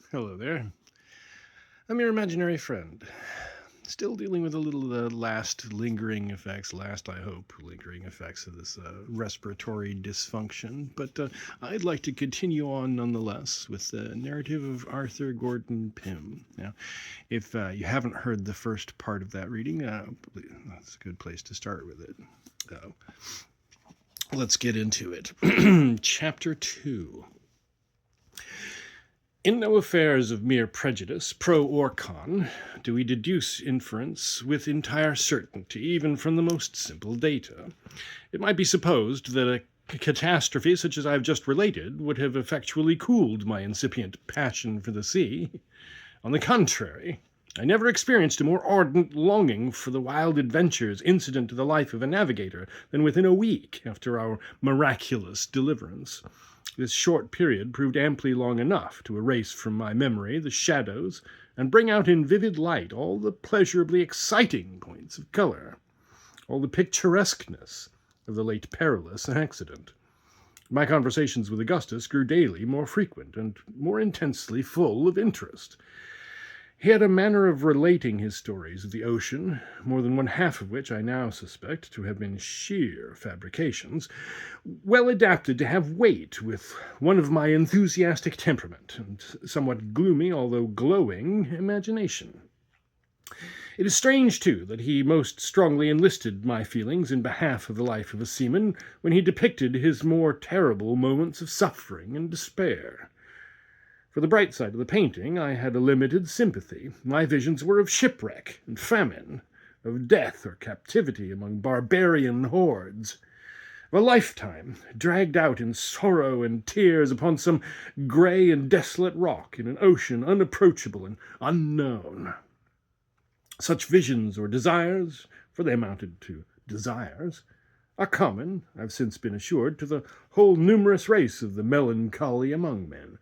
Hello there. I'm your imaginary friend. Still dealing with a little last lingering effects, last, I hope, lingering effects of this respiratory dysfunction. But I'd like to continue on nonetheless with the narrative of Arthur Gordon Pym. Now, if you haven't heard the first part of that reading, that's a good place to start with it. Uh, let's get into it. Chapter 2. In no affairs of mere prejudice, pro or con, do we deduce inference with entire certainty, even from the most simple data. It might be supposed that a catastrophe such as I have just related would have effectually cooled my incipient passion for the sea. On the contrary, I never experienced a more ardent longing for the wild adventures incident to the life of a navigator than within a week after our miraculous deliverance. This short period proved amply long enough to erase from my memory the shadows and bring out in vivid light all the pleasurably exciting points of color, all the picturesqueness of the late perilous accident. My conversations with Augustus grew daily more frequent and more intensely full of interest. He had a manner of relating his stories of the ocean, more than one half of which I now suspect to have been sheer fabrications, well adapted to have weight with one of my enthusiastic temperament and somewhat gloomy, although glowing, imagination. It is strange, too, that he most strongly enlisted my feelings in behalf of the life of a seaman when he depicted his more terrible moments of suffering and despair. For the bright side of the painting, I had a limited sympathy. My visions were of shipwreck and famine, of death or captivity among barbarian hordes, of a lifetime dragged out in sorrow and tears upon some grey and desolate rock in an ocean unapproachable and unknown. Such visions or desires, for they amounted to desires, are common, I've since been assured, to the whole numerous race of the melancholy among men.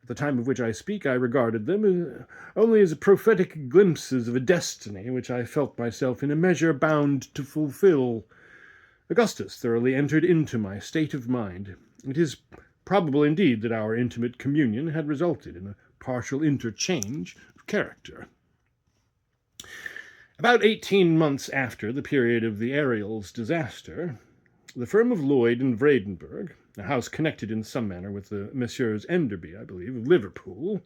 At the time of which I speak, I regarded them only as prophetic glimpses of a destiny which I felt myself in a measure bound to fulfill. Augustus thoroughly entered into my state of mind. It is probable indeed that our intimate communion had resulted in a partial interchange of character. About 18 months after the period of the Ariel's disaster, the firm of Lloyd and Vredenburgh, a house connected in some manner with the Messrs. Enderby, I believe, of Liverpool,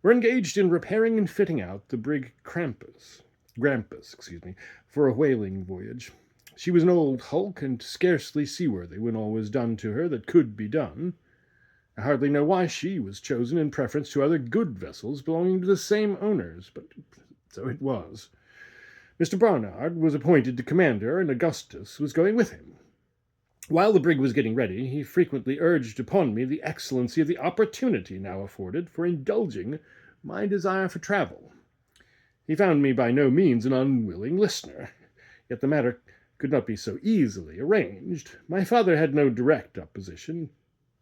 were engaged in repairing and fitting out the brig Grampus, for a whaling voyage. She was an old hulk and scarcely seaworthy when all was done to her that could be done. I hardly know why she was chosen in preference to other good vessels belonging to the same owners, but so it was. Mr. Barnard was appointed to command her, and Augustus was going with him. While the brig was getting ready, he frequently urged upon me the excellency of the opportunity now afforded for indulging my desire for travel. He found me by no means an unwilling listener, yet the matter could not be so easily arranged. My father had no direct opposition,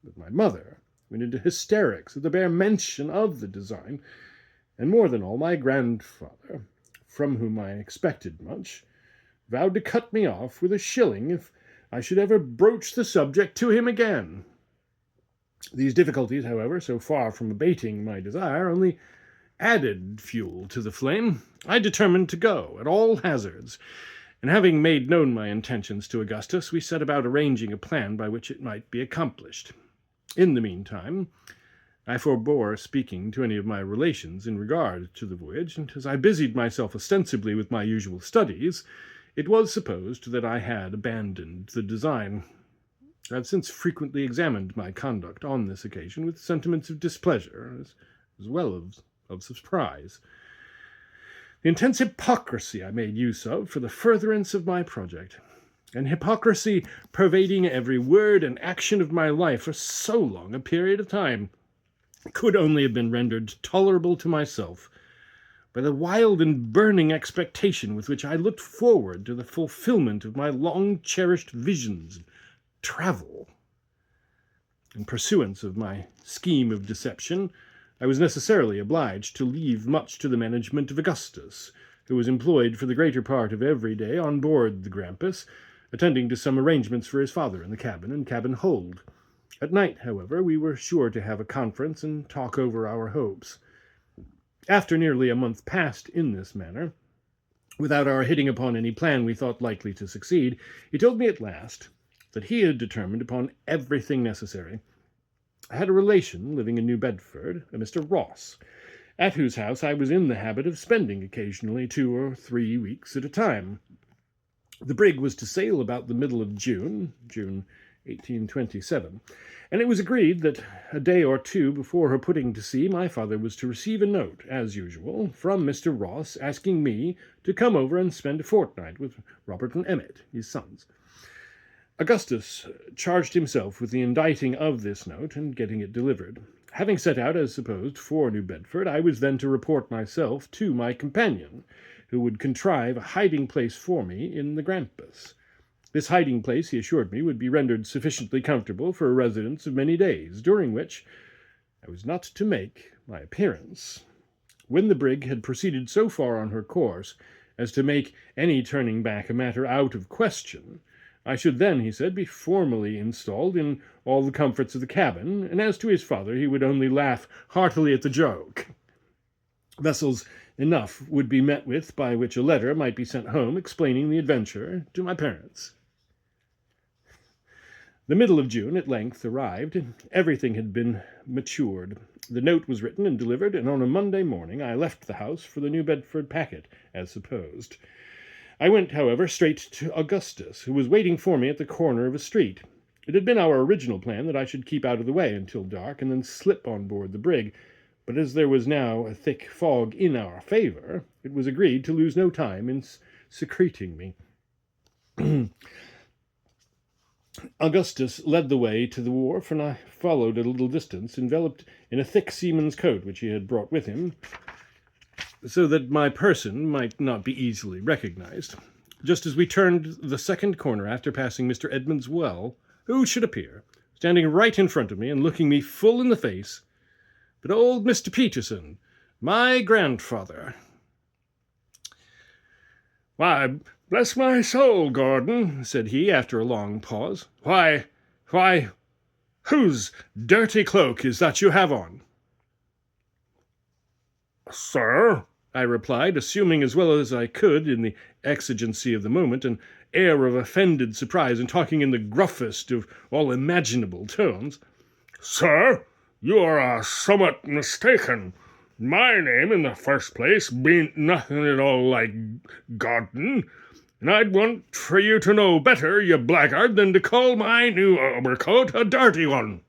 but my mother went into hysterics at the bare mention of the design, and more than all, my grandfather, from whom I expected much, vowed to cut me off with a shilling if I should ever broach the subject to him again. These difficulties, however, so far from abating my desire, only added fuel to the flame. I determined to go at all hazards, and having made known my intentions to Augustus, we set about arranging a plan by which it might be accomplished. In the meantime, I forbore speaking to any of my relations in regard to the voyage, and as I busied myself ostensibly with my usual studies, it was supposed that I had abandoned the design. I have since frequently examined my conduct on this occasion with sentiments of displeasure, as well as of surprise. The intense hypocrisy I made use of for the furtherance of my project, an hypocrisy pervading every word and action of my life for so long a period of time, could only have been rendered tolerable to myself by the wild and burning expectation with which I looked forward to the fulfillment of my long-cherished visions of travel. In pursuance of my scheme of deception, I was necessarily obliged to leave much to the management of Augustus, who was employed for the greater part of every day on board the Grampus, attending to some arrangements for his father in the cabin and cabin hold. At night, however, we were sure to have a conference and talk over our hopes. After nearly a month passed in this manner, without our hitting upon any plan we thought likely to succeed, he told me at last that he had determined upon everything necessary. I had a relation living in New Bedford, a Mr. Ross, at whose house I was in the habit of spending occasionally 2 or 3 weeks at a time. The brig was to sail about the middle of June 1827, and it was agreed that a day or two before her putting to sea my father was to receive a note, as usual, from Mr. Ross asking me to come over and spend a fortnight with Robert and Emmet, his sons. Augustus charged himself with the inditing of this note and getting it delivered. Having set out, as supposed, for New Bedford, I was then to report myself to my companion, who would contrive a hiding-place for me in the Grampus. This hiding-place, he assured me, would be rendered sufficiently comfortable for a residence of many days, during which I was not to make my appearance. When the brig had proceeded so far on her course as to make any turning back a matter out of question, I should then, he said, be formally installed in all the comforts of the cabin, and as to his father, he would only laugh heartily at the joke. Vessels enough would be met with by which a letter might be sent home explaining the adventure to my parents. The middle of June at length arrived. Everything had been matured. The note was written and delivered, and on a Monday morning I left the house for the New Bedford packet, as supposed. I went, however, straight to Augustus, who was waiting for me at the corner of a street. It had been our original plan that I should keep out of the way until dark and then slip on board the brig, but as there was now a thick fog in our favour, it was agreed to lose no time in secreting me. Augustus led the way to the wharf, and I followed at a little distance, enveloped in a thick seaman's coat which he had brought with him, so that my person might not be easily recognized. Just as we turned the second corner after passing Mr. Edmund's well, who should appear, standing right in front of me and looking me full in the face, but old Mr. Peterson, my grandfather. "Why, bless my soul, Gordon," said he, after a long pause. Why, whose dirty cloak is that you have on?" "Sir," I replied, assuming as well as I could, in the exigency of the moment, an air of offended surprise, and talking in the gruffest of all imaginable tones. "Sir, you are somewhat mistaken. My name, in the first place, bean't nothing at all like Gordon, and I'd want for you to know better, you blackguard, than to call my new overcoat a dirty one."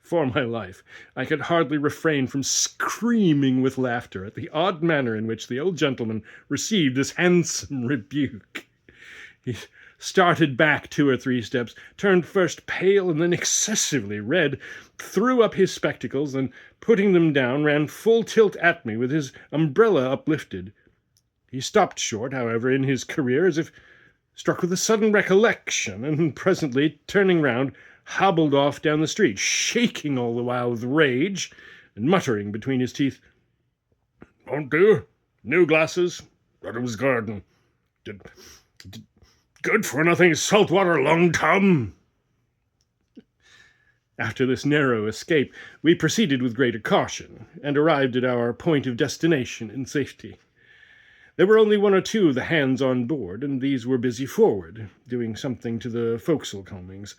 For my life, I could hardly refrain from screaming with laughter at the odd manner in which the old gentleman received this handsome rebuke. He started back 2 or 3 steps, turned first pale and then excessively red, threw up his spectacles, and, putting them down, ran full tilt at me with his umbrella uplifted. He stopped short, however, in his career, as if struck with a sudden recollection, and presently, turning round, hobbled off down the street, shaking all the while with rage, and muttering between his teeth, "Won't do. New glasses. Thought it was Gordon. Good for nothing saltwater long tum." After this narrow escape, we proceeded with greater caution, and arrived at our point of destination in safety. There were only 1 or 2 of the hands on board, and these were busy forward, doing something to the forecastle combings.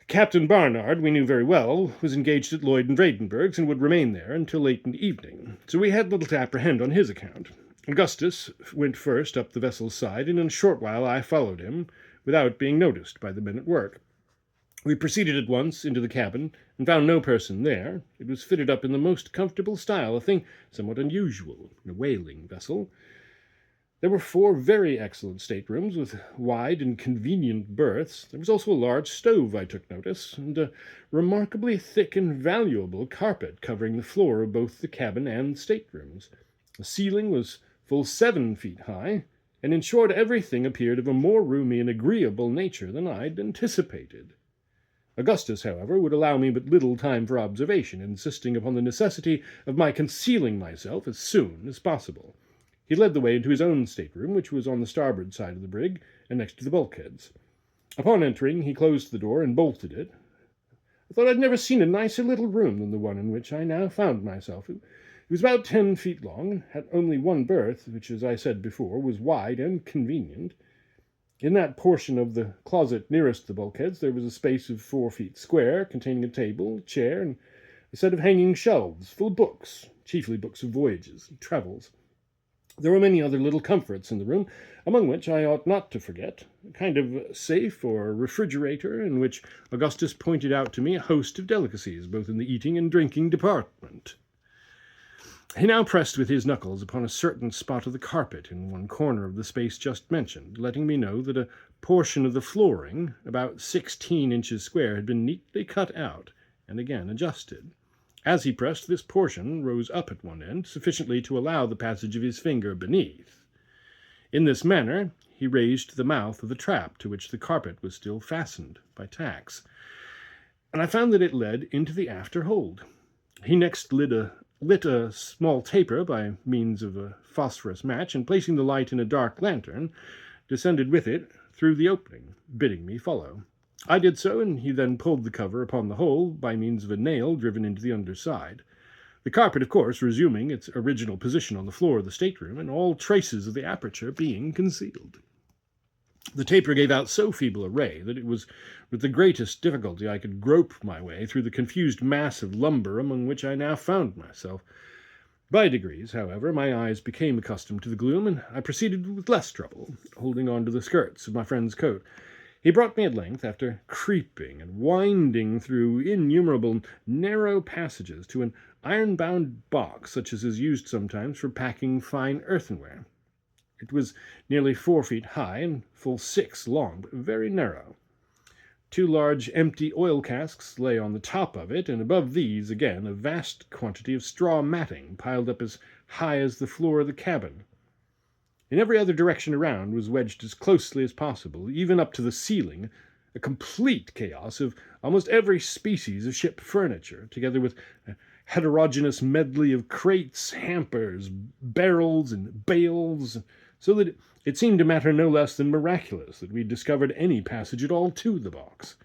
Captain Barnard, we knew very well, was engaged at Lloyd and Vredenburgh's, and would remain there until late in the evening, so we had little to apprehend on his account. Augustus went first up the vessel's side, and in a short while I followed him, without being noticed by the men at work. We proceeded at once into the cabin, and found no person there. It was fitted up in the most comfortable style, a thing somewhat unusual in a whaling vessel. There were 4 very excellent staterooms, with wide and convenient berths. There was also a large stove, I took notice, and a remarkably thick and valuable carpet covering the floor of both the cabin and staterooms. The ceiling was full 7 feet high, and in short everything appeared of a more roomy and agreeable nature than I'd anticipated. Augustus, however, would allow me but little time for observation, insisting upon the necessity of my concealing myself as soon as possible. He led the way into his own stateroom, which was on the starboard side of the brig, and next to the bulkheads. Upon entering, he closed the door and bolted it. I thought I'd never seen a nicer little room than the one in which I now found myself. It was about 10 feet long, and had only one berth, which, as I said before, was wide and convenient. In that portion of the closet nearest the bulkheads there was a space of 4 feet square, containing a table, a chair, and a set of hanging shelves full of books, chiefly books of voyages and travels. There were many other little comforts in the room, among which I ought not to forget a kind of safe or refrigerator, in which Augustus pointed out to me a host of delicacies, both in the eating and drinking department. He now pressed with his knuckles upon a certain spot of the carpet in one corner of the space just mentioned, letting me know that a portion of the flooring, about 16 inches square, had been neatly cut out and again adjusted. As he pressed, this portion rose up at one end, sufficiently to allow the passage of his finger beneath. In this manner he raised the mouth of the trap to which the carpet was still fastened by tacks, and I found that it led into the after hold. He next lit a small taper by means of a phosphorus match, and placing the light in a dark lantern, descended with it through the opening, bidding me follow. I did so, and he then pulled the cover upon the hole by means of a nail driven into the underside, the carpet, of course, resuming its original position on the floor of the stateroom, and all traces of the aperture being concealed. The taper gave out so feeble a ray that it was with the greatest difficulty I could grope my way through the confused mass of lumber among which I now found myself. By degrees, however, my eyes became accustomed to the gloom, and I proceeded with less trouble, holding on to the skirts of my friend's coat. He brought me at length, after creeping and winding through innumerable narrow passages, to an iron-bound box, such as is used sometimes for packing fine earthenware. It was nearly 4 feet high and full 6 long, but very narrow. 2 large empty oil casks lay on the top of it, and above these, again, a vast quantity of straw matting piled up as high as the floor of the cabin. In every other direction around was wedged as closely as possible, even up to the ceiling, a complete chaos of almost every species of ship furniture, together with a heterogeneous medley of crates, hampers, barrels, and bales, so that it seemed to matter no less than miraculous that we discovered any passage at all to the box.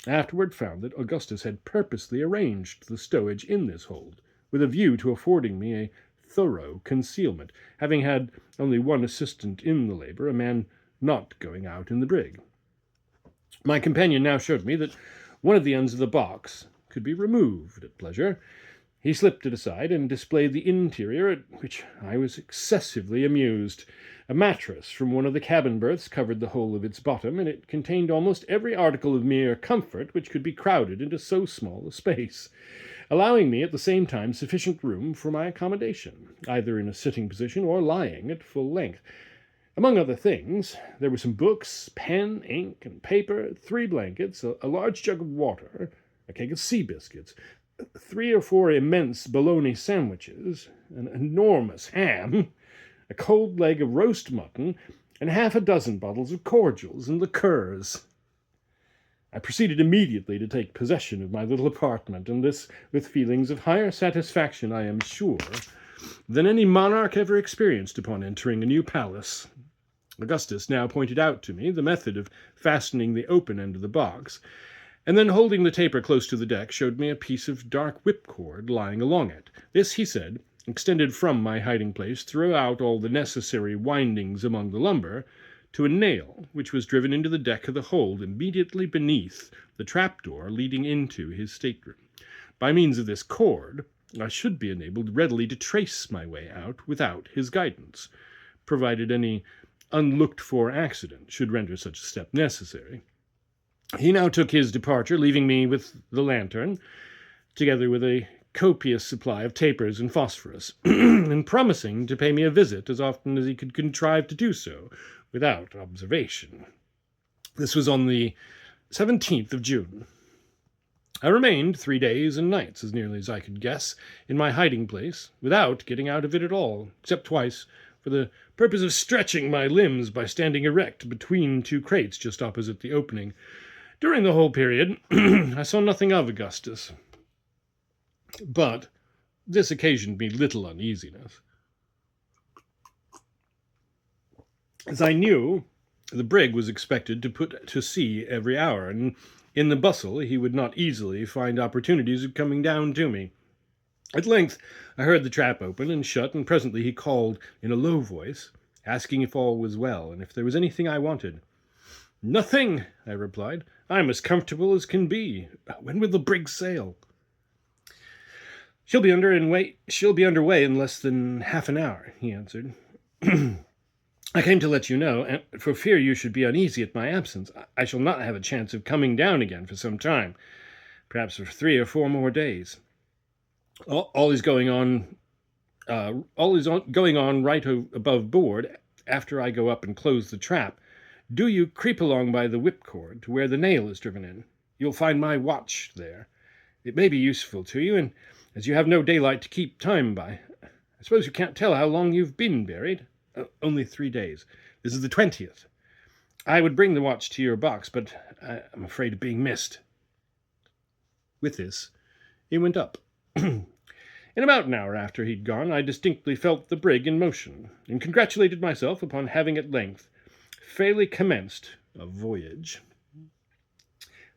I afterward found that Augustus had purposely arranged the stowage in this hold, with a view to affording me a thorough concealment, having had only one assistant in the labor, a man not going out in the brig. My companion now showed me that one of the ends of the box could be removed at pleasure. He slipped it aside and displayed the interior, at which I was excessively amused. A mattress from one of the cabin berths covered the whole of its bottom, and it contained almost every article of mere comfort which could be crowded into so small a space, allowing me at the same time sufficient room for my accommodation, either in a sitting position or lying at full length. Among other things, there were some books, pen, ink, and paper, 3 blankets, a large jug of water, a keg of sea biscuits, 3 or 4 immense bologna sandwiches, an enormous ham, a cold leg of roast mutton, and half a dozen bottles of cordials and liqueurs. I proceeded immediately to take possession of my little apartment, and this with feelings of higher satisfaction, I am sure, than any monarch ever experienced upon entering a new palace. Augustus now pointed out to me the method of fastening the open end of the box, and then, holding the taper close to the deck, showed me a piece of dark whipcord lying along it. This, he said, extended from my hiding-place throughout all the necessary windings among the lumber, to a nail which was driven into the deck of the hold immediately beneath the trapdoor leading into his stateroom. By means of this cord, I should be enabled readily to trace my way out without his guidance, provided any unlooked-for accident should render such a step necessary. He now took his departure, leaving me with the lantern, together with a copious supply of tapers and phosphorus, and promising to pay me a visit as often as he could contrive to do so, without observation. This was on the 17th of June. I remained 3 days and nights, as nearly as I could guess, in my hiding-place, without getting out of it at all, except twice, for the purpose of stretching my limbs by standing erect between 2 crates just opposite the opening. During the whole period, I saw nothing of Augustus, but this occasioned me little uneasiness, as I knew The brig was expected to put to sea every hour, and in the bustle he would not easily find opportunities of coming down to me. At length I heard the trap open and shut, and presently he called in a low voice, asking if all was well, and if there was anything I wanted. "Nothing," I replied. "I'm as comfortable as can be. When will the brig sail?" She'll be underway in less than half an hour," he answered. "I came to let you know, and for fear you should be uneasy at my absence. I shall not have a chance of coming down again for some time, perhaps for 3 or 4 more days. All is going on right above board. After I go up and close the trap, do you creep along by the whipcord to where the nail is driven in. You'll find my watch there. It may be useful to you, and as you have no daylight to keep time by. I suppose you can't tell how long you've been buried?" "Only 3 days. This is the 20th. I would bring the watch to your box, but I'm afraid of being missed." With this, he went up. In about an hour after he'd gone, I distinctly felt the brig in motion, and congratulated myself upon having at length fairly commenced a voyage.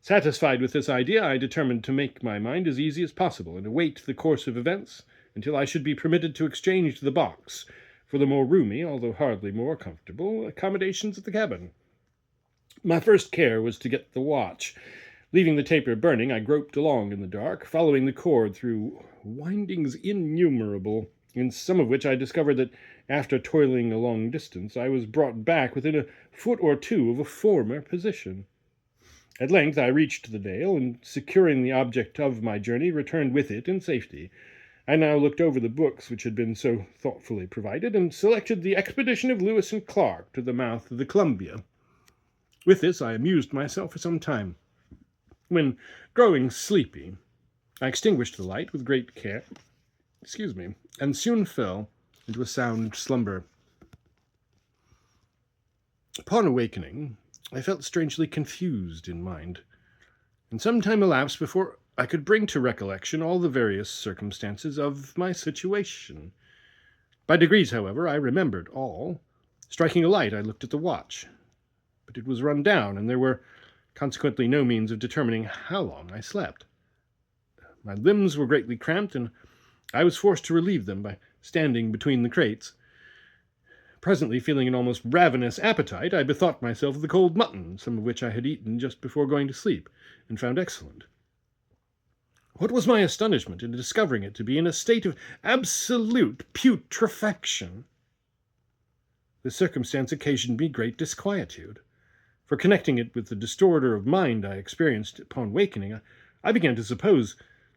Satisfied with this idea, I determined to make my mind as easy as possible, and await the course of events until I should be permitted to exchange the box for the more roomy, although hardly more comfortable, accommodations of the cabin. My first care was to get the watch. Leaving the taper burning, I groped along in the dark, following the cord through windings innumerable, in some of which I discovered that, after toiling a long distance, I was brought back within a foot or two of a former position. At length I reached the nail, and securing the object of my journey, returned with it in safety. I now looked over the books which had been so thoughtfully provided, and selected the Expedition of Lewis and Clark to the mouth of the Columbia. With this I amused myself for some time. When growing sleepy, I extinguished the light with great care, and soon fell into a sound slumber. Upon awakening, I felt strangely confused in mind, and some time elapsed before I could bring to recollection all the various circumstances of my situation. By degrees, however, I remembered all. Striking a light, I looked at the watch, but it was run down, and there were consequently no means of determining how long I slept. My limbs were greatly cramped, and I was forced to relieve them by standing between the crates. Presently, feeling an almost ravenous appetite, I bethought myself of the cold mutton, some of which I had eaten just before going to sleep, and found excellent. What was my astonishment in discovering it to be in a state of absolute putrefaction! This circumstance occasioned me great disquietude, for connecting it with the disorder of mind I experienced upon wakening, I began to suppose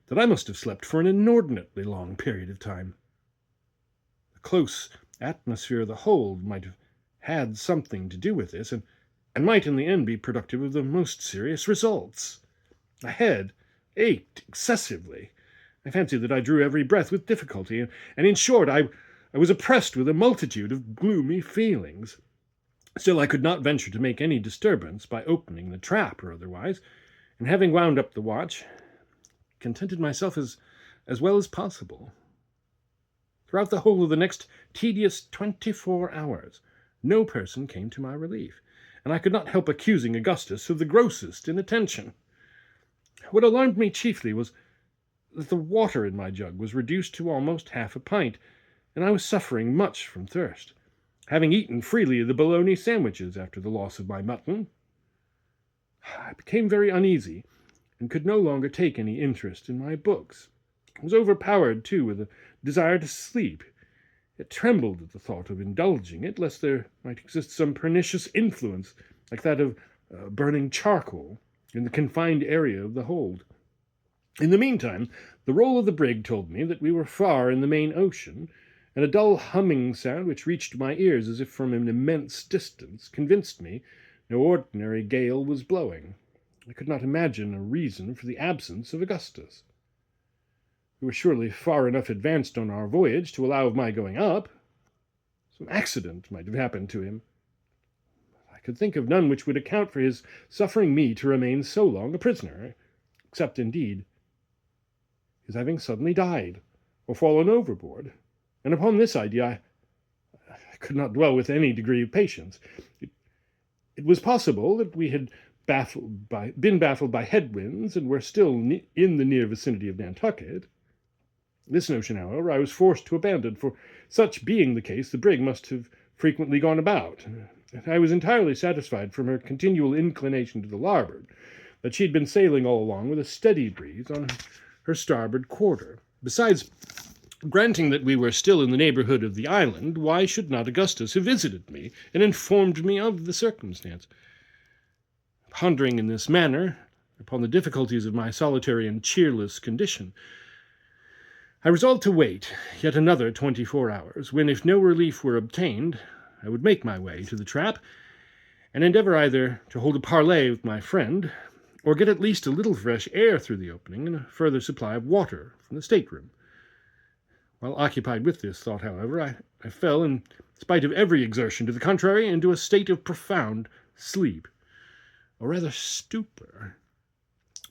that I must have slept for an inordinately long period of time. The close atmosphere of the hold might have had something to do with this, and might in the end be productive of the most serious results. My head ached excessively. I fancied that I drew every breath with difficulty, and in short, I was oppressed with a multitude of gloomy feelings. Still, I could not venture to make any disturbance by opening the trap or otherwise, and having wound up the watch, contented myself as well as possible. Throughout the whole of the next tedious 24 hours, no person came to my relief, and I could not help accusing Augustus of the grossest inattention. What alarmed me chiefly was that the water in my jug was reduced to almost half a pint, and I was suffering much from thirst, having eaten freely of the bologna sandwiches after the loss of my mutton. I became very uneasy, and could no longer take any interest in my books. I was overpowered, too, with a desire to sleep, yet trembled at the thought of indulging it, lest there might exist some pernicious influence, like that of burning charcoal, in the confined area of the hold. In the meantime, the roll of the brig told me that we were far in the main ocean, and a dull humming sound which reached my ears as if from an immense distance convinced me no ordinary gale was blowing. I could not imagine a reason for the absence of Augustus. We were surely far enough advanced on our voyage to allow of my going up. Some accident might have happened to him. I could think of none which would account for his suffering me to remain so long a prisoner, except, indeed, his having suddenly died, or fallen overboard, and upon this idea I could not dwell with any degree of patience. It was possible that we had been baffled by headwinds and were still in the near vicinity of Nantucket. This notion, however, I was forced to abandon, for such being the case, the brig must have frequently gone about. I was entirely satisfied from her continual inclination to the larboard that she had been sailing all along with a steady breeze on her starboard quarter. Besides, granting that we were still in the neighbourhood of the island, why should not Augustus have visited me and informed me of the circumstance? Pondering in this manner upon the difficulties of my solitary and cheerless condition, I resolved to wait yet another 24 hours, when, if no relief were obtained, I would make my way to the trap, and endeavour either to hold a parley with my friend, or get at least a little fresh air through the opening, and a further supply of water from the stateroom. While occupied with this thought, however, I fell, in spite of every exertion to the contrary, into a state of profound sleep, or rather stupor.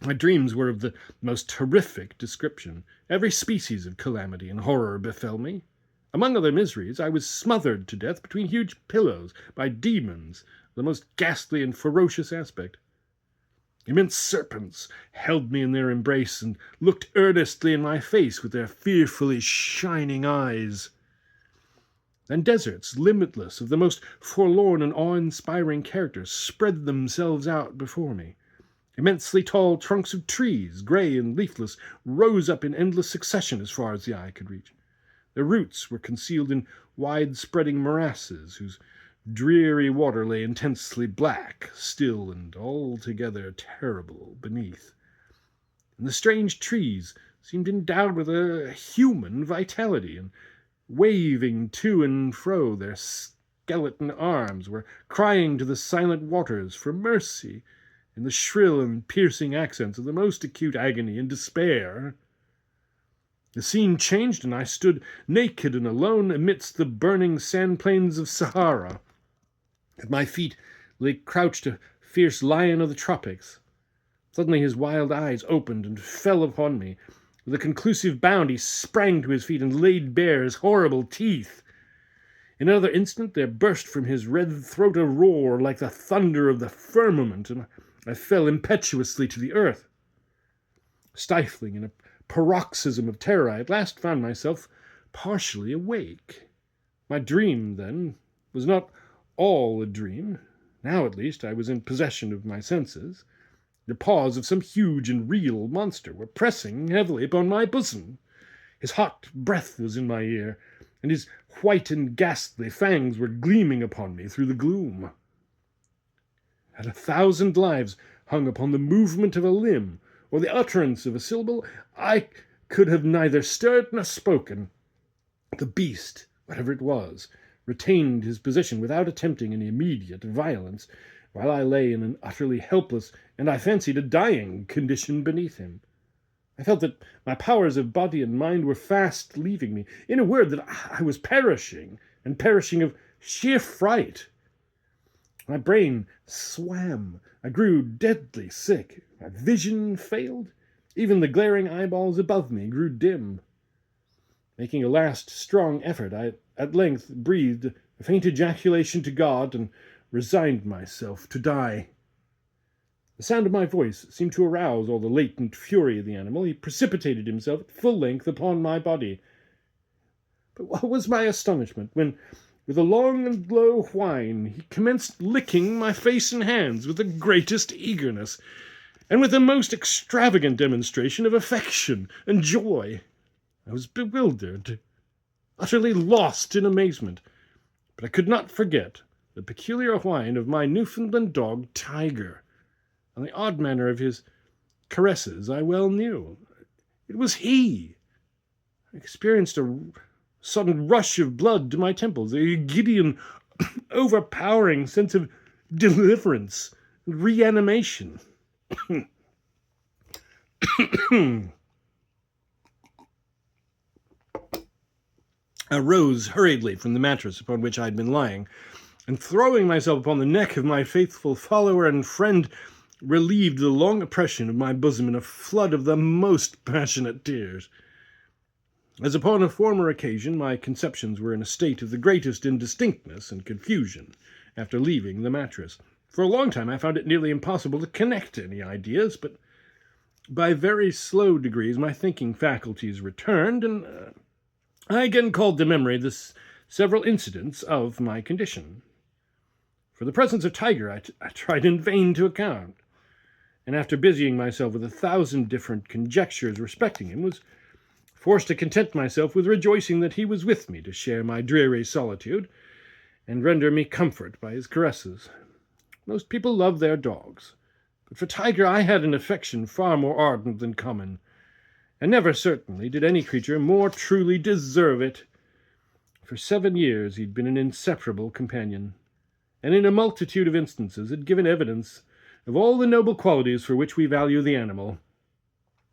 My dreams were of the most horrific description. Every species of calamity and horror befell me. Among other miseries, I was smothered to death between huge pillows by demons of the most ghastly and ferocious aspect. Immense serpents held me in their embrace and looked earnestly in my face with their fearfully shining eyes. And deserts, limitless, of the most forlorn and awe-inspiring character, spread themselves out before me. Immensely tall trunks of trees, grey and leafless, rose up in endless succession as far as the eye could reach. Their roots were concealed in wide-spreading morasses, whose dreary water lay intensely black, still, and altogether terrible beneath. And the strange trees seemed endowed with a human vitality, and waving to and fro their skeleton arms, were crying to the silent waters for mercy in the shrill and piercing accents of the most acute agony and despair. The scene changed, and I stood naked and alone amidst the burning sand plains of Sahara. At my feet lay crouched a fierce lion of the tropics. Suddenly his wild eyes opened and fell upon me. With a conclusive bound he sprang to his feet and laid bare his horrible teeth. In another instant there burst from his red throat a roar like the thunder of the firmament, and I fell impetuously to the earth. Stifling in a paroxysm of terror, I at last found myself partially awake. My dream, then, was not all a dream. Now, at least, I was in possession of my senses. The paws of some huge and real monster were pressing heavily upon my bosom. His hot breath was in my ear, and his white and ghastly fangs were gleaming upon me through the gloom. Had 1,000 lives hung upon the movement of a limb, or the utterance of a syllable, I could have neither stirred nor spoken. The beast, whatever it was, retained his position without attempting any immediate violence, while I lay in an utterly helpless, and I fancied a dying condition beneath him. I felt that my powers of body and mind were fast leaving me. In a word, that I was perishing, and perishing of sheer fright. My brain swam. I grew deadly sick. My vision failed. Even the glaring eyeballs above me grew dim. Making a last strong effort, I at length breathed a faint ejaculation to God and resigned myself to die. The sound of my voice seemed to arouse all the latent fury of the animal. He precipitated himself at full length upon my body. But what was my astonishment when, with a long and low whine, he commenced licking my face and hands with the greatest eagerness, and with the most extravagant demonstration of affection and joy. I was bewildered, utterly lost in amazement, but I could not forget the peculiar whine of my Newfoundland dog, Tiger, and the odd manner of his caresses I well knew. It was he. I experienced a sudden rush of blood to my temples, a giddy and overpowering sense of deliverance and reanimation. I rose hurriedly from the mattress upon which I had been lying, and throwing myself upon the neck of my faithful follower and friend, relieved the long oppression of my bosom in a flood of the most passionate tears. As upon a former occasion, my conceptions were in a state of the greatest indistinctness and confusion after leaving the mattress. For a long time I found it nearly impossible to connect any ideas, but by very slow degrees my thinking faculties returned, and I again called to memory the several incidents of my condition. For the presence of Tiger I tried in vain to account, and after busying myself with 1,000 different conjectures respecting him, was forced to content myself with rejoicing that he was with me to share my dreary solitude, and render me comfort by his caresses. Most people love their dogs, but for Tiger I had an affection far more ardent than common, and never certainly did any creature more truly deserve it. For 7 years he'd been an inseparable companion, and in a multitude of instances had given evidence of all the noble qualities for which we value the animal.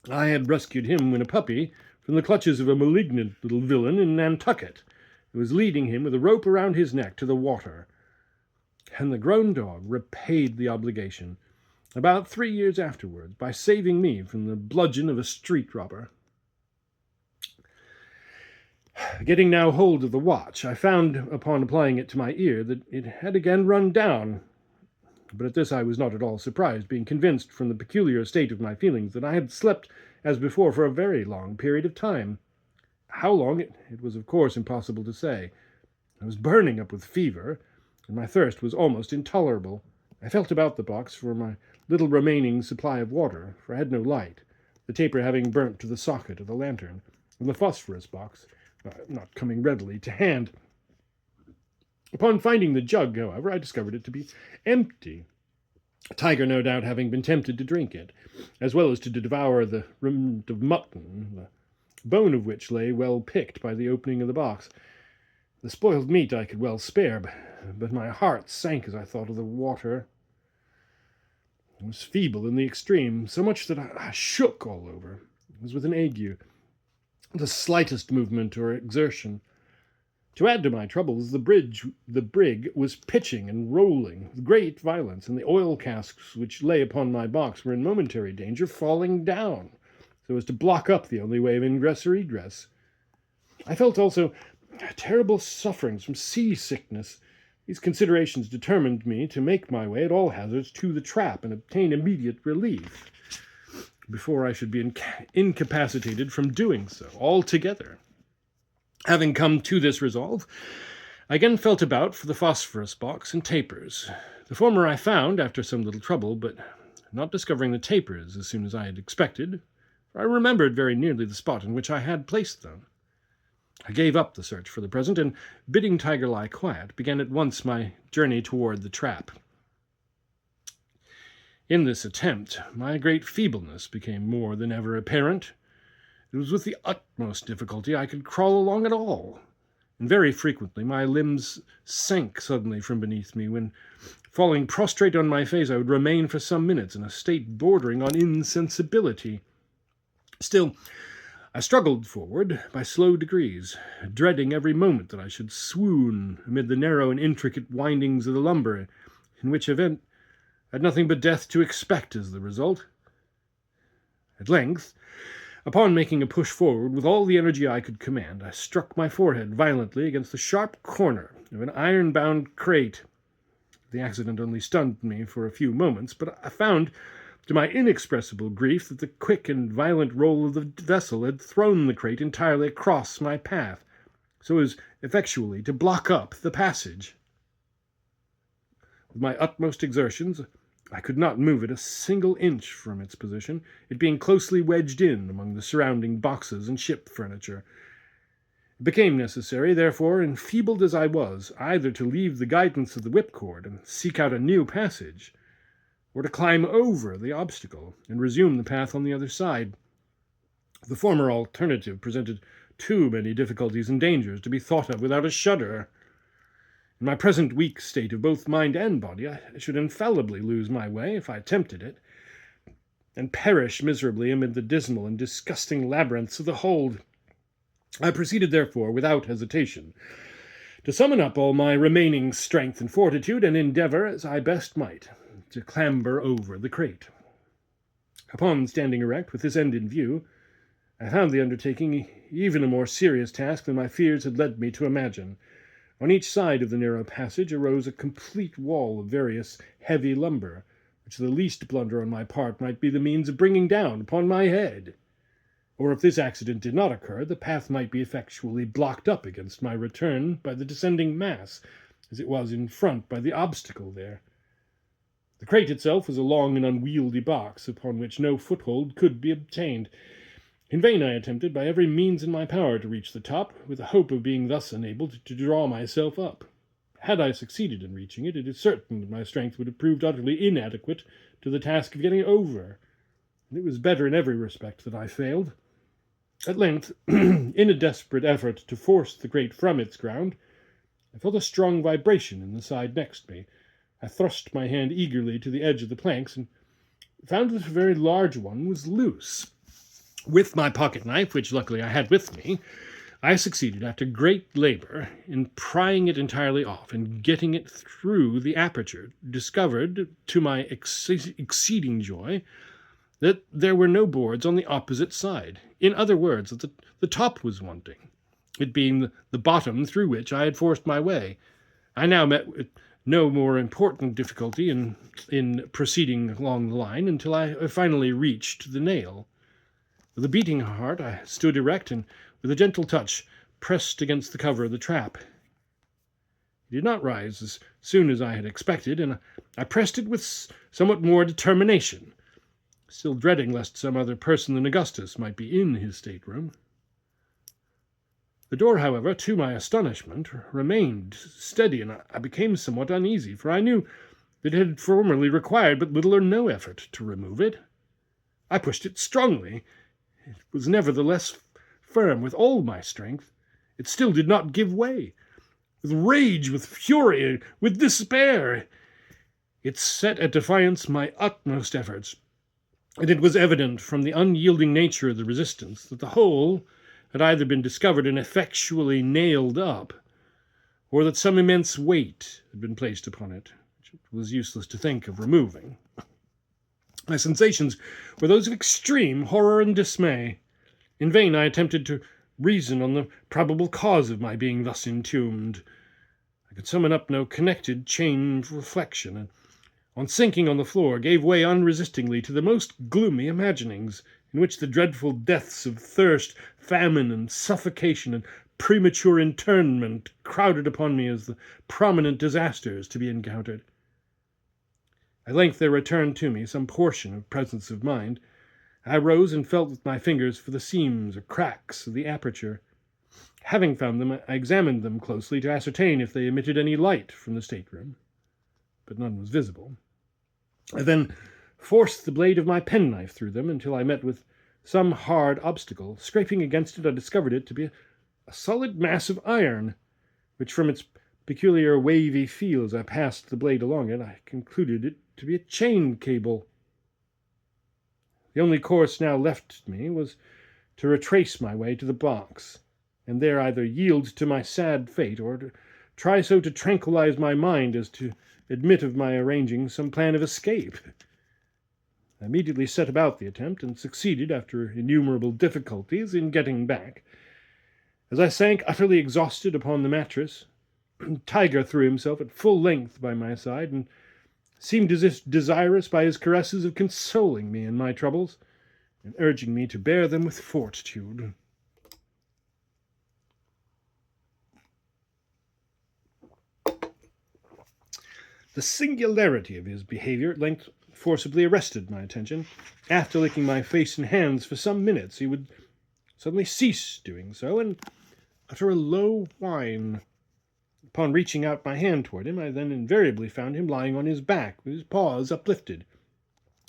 I had rescued him when a puppy from the clutches of a malignant little villain in Nantucket, who was leading him with a rope around his neck to the water, and the grown dog repaid the obligation about 3 years afterwards by saving me from the bludgeon of a street robber. Getting now hold of the watch, I found, upon applying it to my ear, that it had again run down. But at this I was not at all surprised, being convinced from the peculiar state of my feelings that I had slept as before for a very long period of time. How long it was of course impossible to say. I was burning up with fever, and my thirst was almost intolerable. I felt about the box for my little remaining supply of water, for I had no light, the taper having burnt to the socket of the lantern, and the phosphorus box not coming readily to hand. Upon finding the jug, however, I discovered it to be empty, Tiger no doubt having been tempted to drink it, as well as to devour the rim of mutton, the bone of which lay well picked by the opening of the box. The spoiled meat I could well spare, but my heart sank as I thought of the water. I was feeble in the extreme, so much that I shook all over, as with an ague. The slightest movement or exertion. To add to my troubles, the brig was pitching and rolling with great violence, and the oil casks which lay upon my box were in momentary danger of falling down, so as to block up the only way of ingress or egress. I felt also terrible sufferings from seasickness. These considerations determined me to make my way at all hazards to the trap and obtain immediate relief, before I should be incapacitated from doing so altogether. Having come to this resolve, I again felt about for the phosphorus box and tapers. The former I found after some little trouble, but not discovering the tapers as soon as I had expected, for I remembered very nearly the spot in which I had placed them. I gave up the search for the present, and, bidding Tiger lie quiet, began at once my journey toward the trap. In this attempt, my great feebleness became more than ever apparent. It was with the utmost difficulty I could crawl along at all, and very frequently my limbs sank suddenly from beneath me, when, falling prostrate on my face, I would remain for some minutes in a state bordering on insensibility. Still, I struggled forward by slow degrees, dreading every moment that I should swoon amid the narrow and intricate windings of the lumber, in which event I had nothing but death to expect as the result. At length, upon making a push forward with all the energy I could command, I struck my forehead violently against the sharp corner of an iron-bound crate. The accident only stunned me for a few moments, but I found, to my inexpressible grief, that the quick and violent roll of the vessel had thrown the crate entirely across my path, so as effectually to block up the passage. With my utmost exertions, I could not move it a single inch from its position, it being closely wedged in among the surrounding boxes and ship furniture. It became necessary, therefore, enfeebled as I was, either to leave the guidance of the whipcord and seek out a new passage, or to climb over the obstacle and resume the path on the other side. The former alternative presented too many difficulties and dangers to be thought of without a shudder. In my present weak state of both mind and body, I should infallibly lose my way if I attempted it, and perish miserably amid the dismal and disgusting labyrinths of the hold. I proceeded, therefore, without hesitation, to summon up all my remaining strength and fortitude, and endeavour, as I best might, to clamber over the crate. Upon standing erect, with this end in view, I found the undertaking even a more serious task than my fears had led me to imagine. On each side of the narrow passage arose a complete wall of various heavy lumber, which the least blunder on my part might be the means of bringing down upon my head. Or if this accident did not occur, the path might be effectually blocked up against my return by the descending mass, as it was in front by the obstacle there. The crate itself was a long and unwieldy box, upon which no foothold could be obtained. In vain I attempted by every means in my power to reach the top, with the hope of being thus enabled to draw myself up. Had I succeeded in reaching it, it is certain that my strength would have proved utterly inadequate to the task of getting over, and it was better in every respect that I failed. At length, in a desperate effort to force the crate from its ground, I felt a strong vibration in the side next me. I thrust my hand eagerly to the edge of the planks, and found that a very large one was loose. With my pocket-knife, which luckily I had with me, I succeeded, after great labor, in prying it entirely off and getting it through the aperture, discovered, to my exceeding joy, that there were no boards on the opposite side. In other words, that the top was wanting, it being the bottom through which I had forced my way. I now met with no more important difficulty in proceeding along the line until I finally reached the nail. With a beating heart, I stood erect and, with a gentle touch, pressed against the cover of the trap. It did not rise as soon as I had expected, and I pressed it with somewhat more determination, still dreading lest some other person than Augustus might be in his stateroom. The door, however, to my astonishment, remained steady, and I became somewhat uneasy, for I knew that it had formerly required but little or no effort to remove it. I pushed it strongly. It was nevertheless firm with all my strength. It still did not give way. With rage, with fury, with despair, it set at defiance my utmost efforts, and it was evident from the unyielding nature of the resistance that the whole had either been discovered and effectually nailed up, or that some immense weight had been placed upon it, which it was useless to think of removing. My sensations were those of extreme horror and dismay. In vain I attempted to reason on the probable cause of my being thus entombed. I could summon up no connected chain of reflection, and on sinking on the floor gave way unresistingly to the most gloomy imaginings, in which the dreadful deaths of thirst, famine, and suffocation, and premature internment crowded upon me as the prominent disasters to be encountered. At length there returned to me some portion of presence of mind. I rose and felt with my fingers for the seams or cracks of the aperture. Having found them, I examined them closely to ascertain if they emitted any light from the stateroom, but none was visible. I then forced the blade of my penknife through them until I met with some hard obstacle. Scraping against it, I discovered it to be a solid mass of iron, which from its peculiar wavy feel as I passed the blade along it, I concluded it to be a chain cable. The only course now left me was to retrace my way to the box, and there either yield to my sad fate, or to try so to tranquilize my mind as to admit of my arranging some plan of escape. I immediately set about the attempt, and succeeded, after innumerable difficulties, in getting back. As I sank utterly exhausted upon the mattress, Tiger threw himself at full length by my side, and seemed as if desirous by his caresses of consoling me in my troubles, and urging me to bear them with fortitude. The singularity of his behavior at length forcibly arrested my attention. After licking my face and hands for some minutes, he would suddenly cease doing so, and utter a low whine. Upon reaching out my hand toward him, I then invariably found him lying on his back, with his paws uplifted.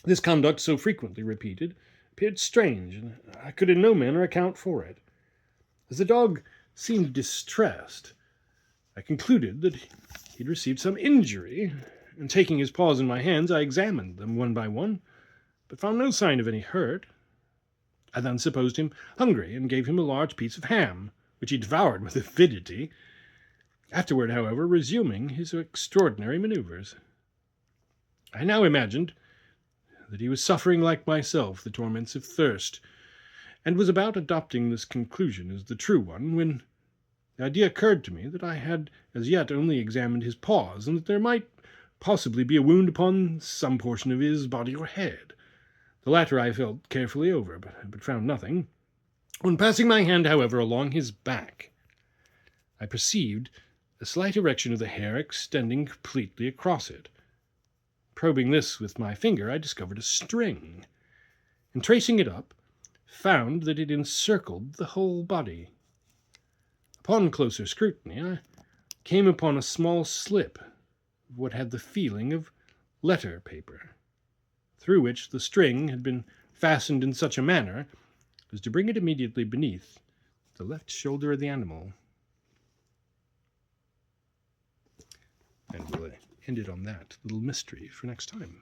This conduct, so frequently repeated, appeared strange, and I could in no manner account for it. As the dog seemed distressed, I concluded that he had received some injury, and taking his paws in my hands, I examined them one by one, but found no sign of any hurt. I then supposed him hungry, and gave him a large piece of ham, which he devoured with avidity, afterward, however, resuming his extraordinary maneuvers. I now imagined that he was suffering like myself the torments of thirst, and was about adopting this conclusion as the true one, when The idea occurred to me that I had as yet only examined his paws, and that there might possibly be a wound upon some portion of his body or head. The latter I felt carefully over, but found nothing. On passing my hand, however, along his back, I perceived a slight erection of the hair extending completely across it. Probing this with my finger, I discovered a string, and tracing it up, found that it encircled the whole body. Upon closer scrutiny, I came upon a small slip of what had the feeling of letter paper, through which the string had been fastened in such a manner as to bring it immediately beneath the left shoulder of the animal. And we'll end it on that little mystery for next time.